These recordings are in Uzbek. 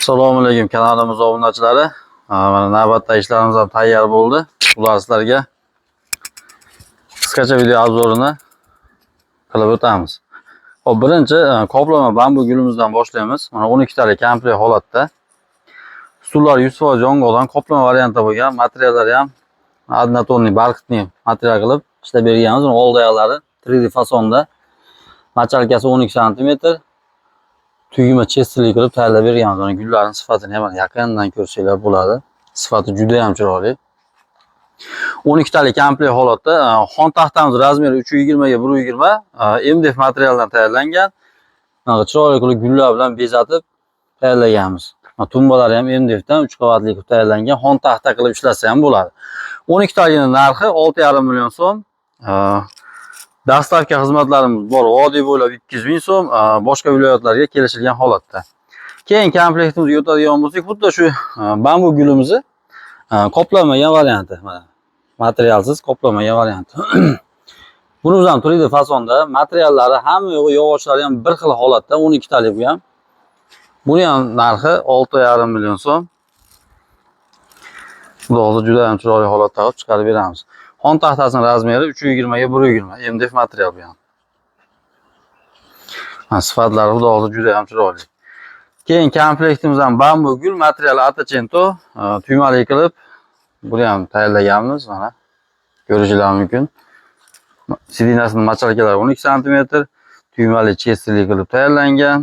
Assalomu alaykum kanalimiz obunachilari. Mana navbatdagi ishlarimiz ham tayyor bo'ldi. Ular sizlarga qisqacha video obzorini qilib o'tamiz. Hop, birinchi qoplama bambu gulimizdan boshlaymiz. Mana 12 talik komplekt holatda. Stullar 100% yong'oqdan qoplama variantda bo'lgan. Materiallari ham однотонный barxitni material qilib ishlab berganmiz. Old oyoqlari 3D fasonda. Machalkasi 12 cm. Tugma chestili qilib tayyorlab berganmiz. Mana gullarning sifatini ham yaqindan ko'rsanglar bo'ladi. Sifati juda ham chiroyli. 12 talik komplekt holatda. Xon taxtamiz razmeri 320 ga 120 MDF materialdan tayyorlangan. Mana chiroyli qilib gullar bilan bezatib tayyorlaganmiz. Tumbalari ham MDFdan 3 qavatli qilib tayyorlangan. Xon taxta qilib ishlatsa ham bo'ladi. 12 talining narxi 6,5 million so'm. Dastavka xizmatlarimiz bor. Vodiy bo'ylab 200 ming so'm, boshqa viloyatlarga kelishilgan holatda. Keyin komplektimizga o'tadigan bo'lsak, xuddi shu bambu gulimizni qoplamagan varianti. Mana materialsiz qoplamagan varianti. Buni ham 3D fasonda, materiallari hamma yog'ochlari ham bir xil holatda, 12 talik bu ham. Buni ham narxi 6,5 million so'm. Xudo hozir juda ham chiroyli holatda qilib chiqarib beramiz. Xon taxtasining razmeri 320 ga 120 MDF material bu ham. Sifatlari xudo hozir juda ham chiroyli. Keyin komplektimizdan bambu gul materiali atachento tuymali qilib buni ham tayyorlaganmiz. Mana ko'rishingiz mumkin. Sidinasining machalkalari 12 cm, tuymali chestili qilib tayyorlangan.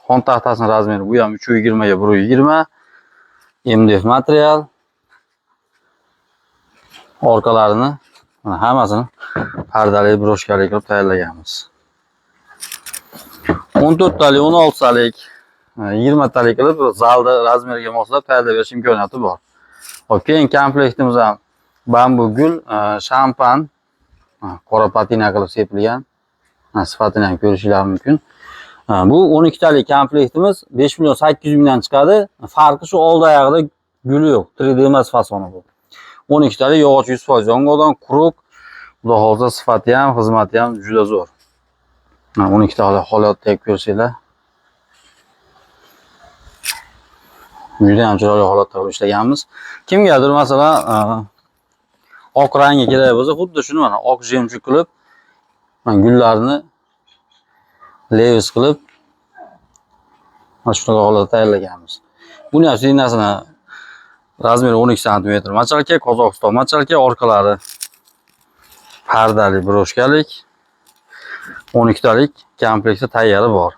Xon taxtasining razmeri bu ham 320 ga 120 MDF material. Orqalarini hammasini pardali broshkali qilib tayyorlaganmiz. 14 talik, 16 talik, 20 talik qilib zalda razmeriga moslab tayyorlab berish imkoniyati bor. Hop, keyin komplektimizda ham bambu gul, shampan, qora patina qilib sepilgan. Sifatini ham ko'rishingiz mumkin. Bu 12 talik komplektimiz 5 million 800 mingdan chiqadi. Farqi shu old oyog'ida guli yo'q. 3D emas fasoni bu. 12 talik yog'och 100% yong'oqdan quruq. Xudo hozir sifati ham, xizmati ham juda zo'r. 12 talik holatda ko'rsanglar. Juda ham chiroyli holatda qilib ishlaganmiz. Kimgadir masalan oq rangi kerak bo'lsa, xuddi shuni mana oq jemchug qilib, gullarni levis qilib mana shunaqa holatda tayyorlaganmiz. Buni ham sidinasini razmeri 12 cm machalka, Qozog'iston machalka, orqalari pardali broshkalik. 12 talik komplektda tayyorli bor.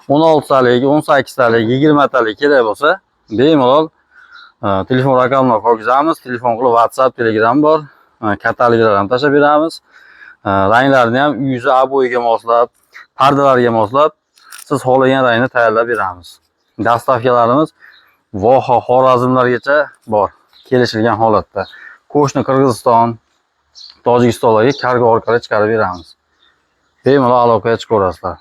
16 talik, 18 talik, 20 talik kerak bo'lsa, bemalol telefon raqamini qo'yamiz. Telefon qilib WhatsApp, Telegram bor. Kataloglar ham tashlab beramiz. Ranglarni ham uyingizni aboyiga moslab, pardalarga moslab siz xohlagan rangni tayyorlab beramiz. Dastavkalarimiz Voha, Xorazmlargacha bor. Kelishilgan holatda. Qo'shni Qirg'iziston, Tojikistonlarga kargo orqali chiqarib beramiz. Bemalol aloqaga chiqaverasizlar.